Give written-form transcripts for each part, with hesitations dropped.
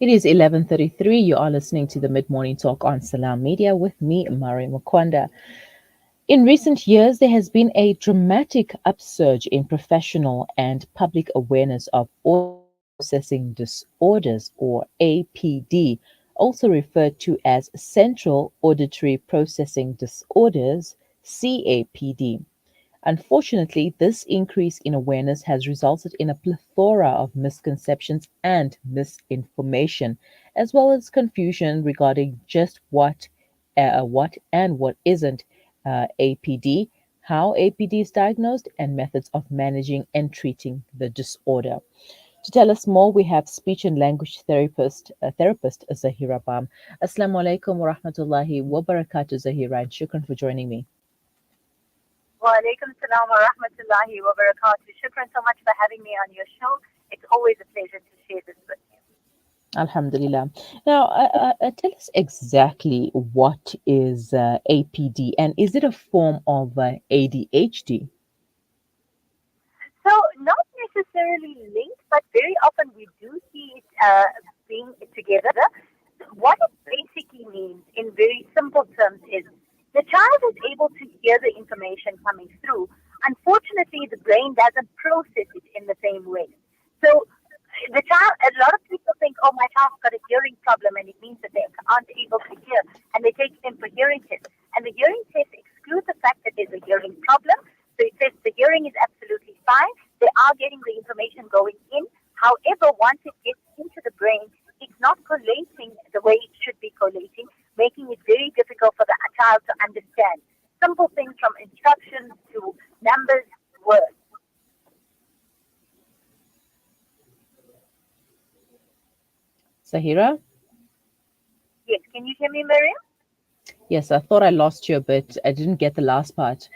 It is 11:33. You are listening to the Mid-Morning Talk on Salam Media with me, Mari Mukwanda. In recent years, there has been a dramatic upsurge in professional and public awareness of auditory processing disorders, or APD, also referred to as Central Auditory Processing Disorders, CAPD. Unfortunately, this increase in awareness has resulted in a plethora of misconceptions and misinformation, as well as confusion regarding just what isn't APD, how APD is diagnosed, and methods of managing and treating the disorder. To tell us more, we have speech and language therapist Zaheera Bham. Assalamu alaikum wa rahmatullahi wa barakatuh, Zaheera, and shukran for joining me. Wa alaikum salam wa rahmatullahi wa barakatuh. Shukran so much for having me on your show. It's always a pleasure to share this with you. Alhamdulillah. Now, tell us exactly what is APD, and is it a form of ADHD? So, not necessarily linked, but very often we do see it being together. What it basically means, in very simple terms, is the child is able to hear the information coming through. Unfortunately, the brain doesn't process it in the same way. So, the child, a lot of people think, oh, my child's got a hearing problem, and it means that they aren't able to hear, and they take them for hearing tests. And the hearing test excludes the fact that there's a hearing problem. So it says the hearing is absolutely fine. They are getting the information going in. However, once it gets into the brain, it's not collating the way it should be collating, making it very difficult for the child to understand. Simple things from instructions to numbers, words. Zaheera? Yes, can you hear me, Miriam? Yes, I thought I lost you a bit. I didn't get the last part.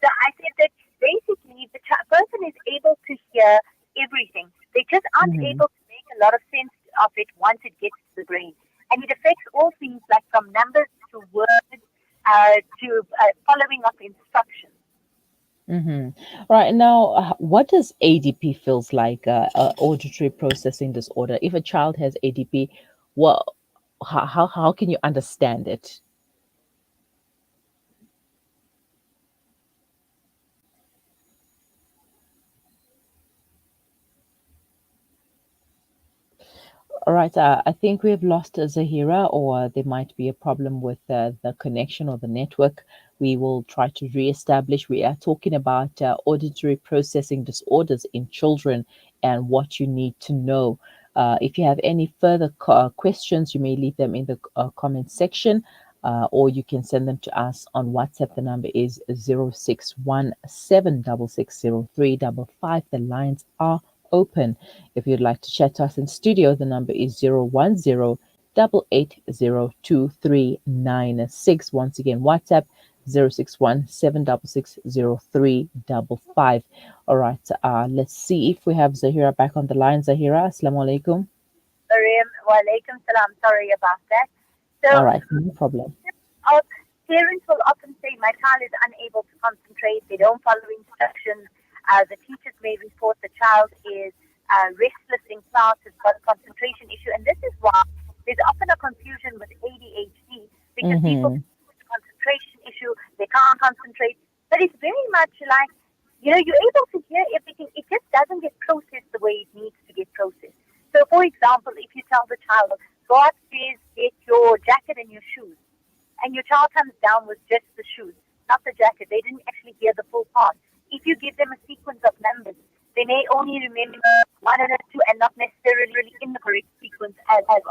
So I said that basically the person is able to hear everything. They just aren't Hmm. able to make a lot of sense of it once it gets to the brain. And it affects all things like from numbers to words to following up instructions. Mm-hmm. Right now, what does ADP feels like? Auditory processing disorder. If a child has ADP, well, how can you understand it? All right, I think we have lost Zaheera, or there might be a problem with the connection or the network. We will try to reestablish. We are talking about auditory processing disorders in children and what you need to know. If you have any further questions, you may leave them in the comment section, or you can send them to us on WhatsApp. The number is 0617660355. The lines are open. If you'd like to chat to us in studio, the number is 010-880-2396. Once again, WhatsApp 0617660355. All right, let's see if we have Zaheera back on the line. Zaheera, assalamu alaikum. Miriam, wa alaikum salam. Sorry about that. So All right, no problem. our parents will often say, my child is unable to concentrate, they don't follow instructions. The teachers may report the child is restless in class, has got a concentration issue. And this is why there's often a confusion with ADHD because people Mm-hmm. think it's a concentration issue, they can't concentrate. But it's very much like, you're able to hear everything, it just doesn't get processed the way it needs to get processed. So, for example, if you tell the child, go upstairs, get your jacket and your shoes, and your child comes down with just the shoes, not the jacket. They didn't actually hear the full part. If you give them a sequence of numbers, they may only remember one and a two and not necessarily in the correct sequence as well.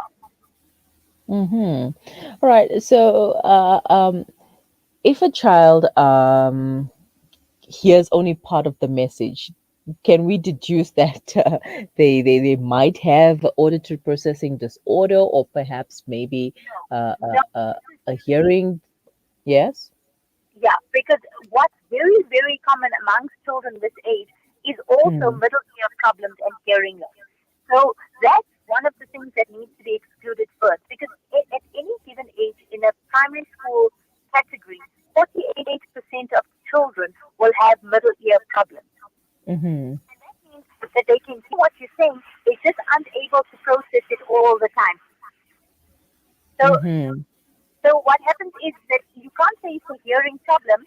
Mm-hmm. All right. So, if a child hears only part of the message, can we deduce that they might have auditory processing disorder, or perhaps maybe No, a hearing? Yes. yeah, because what's very, very common amongst children this age is also Mm, middle ear problems and hearing loss. So that's one of the things that needs to be excluded first, because at any given age in a primary school category, 48% of children will have middle ear problems. mm-hmm. And that means that they can hear what you're saying, they just aren't able to process it all all the time. So, Mm-hmm. so what happens is that you can't say it's a hearing problem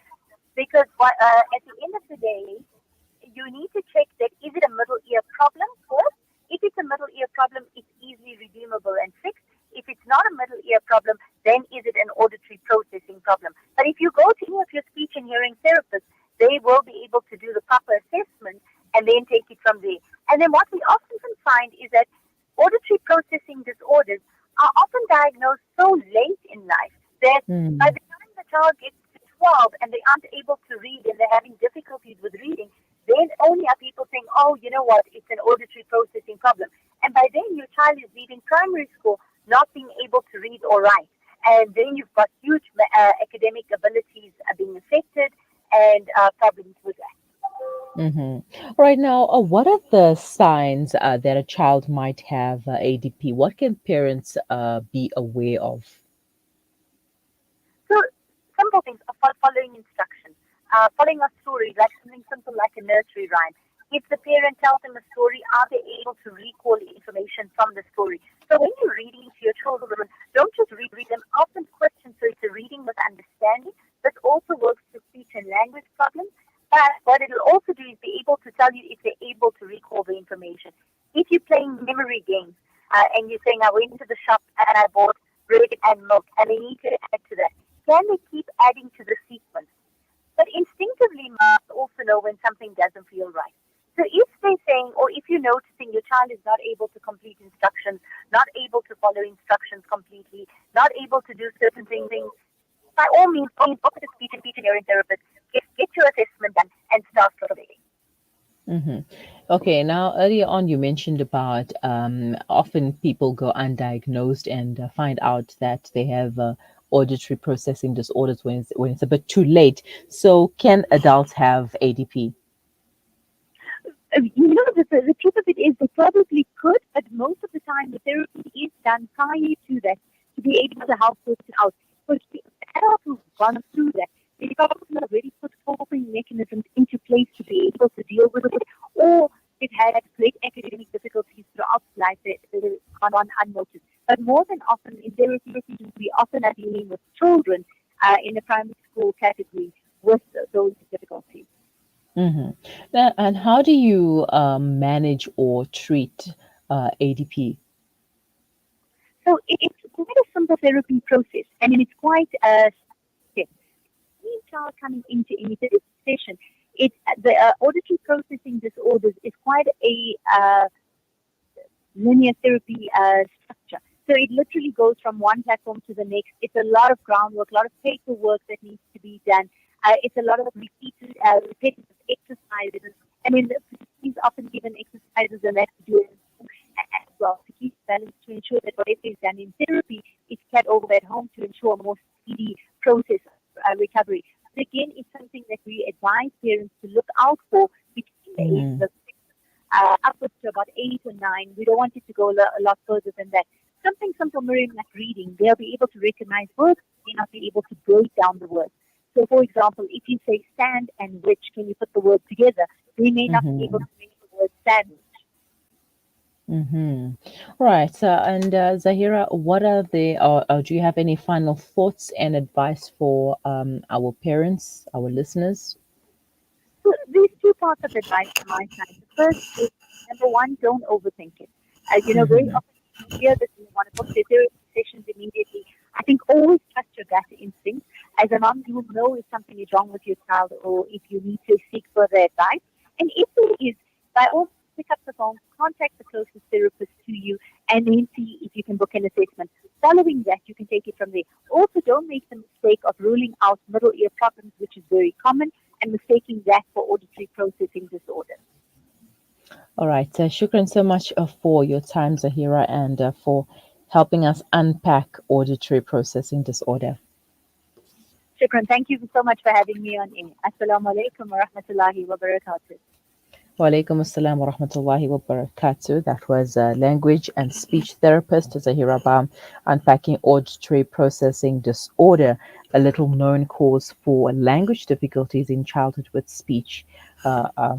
because at the end of the day, you need to check that is it a middle ear problem first. If it's a middle ear problem, it's easily redeemable and fixed. If it's not a middle ear problem, then is it an auditory processing problem? But if you go to any of your speech and hearing therapists, they will be able to do the proper assessment and then take it from there. And then what we often find is that auditory processing disorders are often diagnosed so late in life that by Mm-hmm. the time the child gets to 12 and they aren't able to read and they're having difficulties with reading, then only are people saying, oh, you know what, it's an auditory processing problem. And by then your child is leaving primary school not being able to read or write. And then you've got huge academic abilities being affected and problems with that. Mm-hmm. Right now, what are the signs that a child might have ADP? What can parents be aware of? So simple things are following instructions, following a story, like something simple like a nursery rhyme. If the parent tells them a story, are they able to recall information from the story? So when you're reading to your children, don't just read them, ask them questions so it's a reading with understanding. This also works for speech and language problems. But what it'll also do is be able to tell you if they're able to recall the information. If you're playing memory games and you're saying, I went to the shop and I bought bread and milk, and they need to add to that, can they keep adding to the sequence? But instinctively, moms also know when something doesn't feel right. So if they're saying, or if you're noticing your child is not able to complete instructions, not able to follow instructions completely, not able to do certain things, by all means, go to the speech and hearing therapist, get your assessment done, and start from there. Mm-hmm. Okay, now earlier on you mentioned about often people go undiagnosed and find out that they have auditory processing disorders when it's a bit too late. So, can adults have ADP? The truth of it is they probably could, but most of the time the therapy is done prior to that to be able to help sort it out. But the adults who've gone through that, they probably already put coping mechanisms into place to be able to deal with it, or they've had great academic difficulties throughout life that have gone unnoticed. But more than often in therapy, we often are dealing with children in the primary school category with those difficulties. Mm-hmm. Now, and how do you manage or treat ADP? So it's quite a simple therapy process. I mean, it's quite step. Any child coming into any therapy session, it's the auditory processing disorders is quite a linear therapy structure. So it literally goes from one platform to the next. It's a lot of groundwork, a lot of paperwork that needs to be done. It's a lot of repetitive exercises. I mean, he's often given exercises and that to do as well to keep balance to ensure that whatever is done in therapy is carried over at home to ensure a more speedy process of recovery. But again, it's something that we advise parents to look out for between the ages Mm-hmm. of upwards to about 8 or 9. We don't want it to go a lot further than that. Something simple, Miriam, like reading, they'll be able to recognize words, they not be able to break down the words. So, for example, if you say stand and which, can you put the words together? They may not be able Mm-hmm. to make the word sandwich. Mm-hmm. Right. So, and Zahira, what are do you have any final thoughts and advice for our parents, our listeners? So there's two parts of advice from my side. The first is number one, don't overthink it. Very Mm-hmm. often you hear that you want to book the therapy sessions immediately. I think always trust your gut instinct. As a mom, you will know if something is wrong with your child or if you need to seek further advice. And if there is, by all means, pick up the phone, contact the closest therapist to you, and then see if you can book an assessment. Following that, you can take it from there. Also, don't make the mistake of ruling out middle ear problems, which is very common, and mistaking that for auditory processing disorder. All right. Shukran so much for your time, Zahira, and for helping us unpack auditory processing disorder. Shukran. Thank you so much for having me on air. Assalamu alaikum wa rahmatullahi wa barakatuh. Wa alaikum assalam wa rahmatullahi wa barakatuh. That was language and speech therapist Zaheera Bham, unpacking auditory processing disorder, a little known cause for language difficulties in childhood with speech. Uh, uh,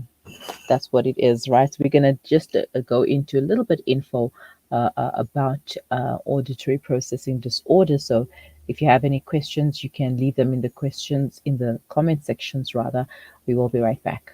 that's what it is, right? So we're going to just go into a little bit info about auditory processing disorder. So if you have any questions, you can leave them in the questions in the comment sections rather. We will be right back.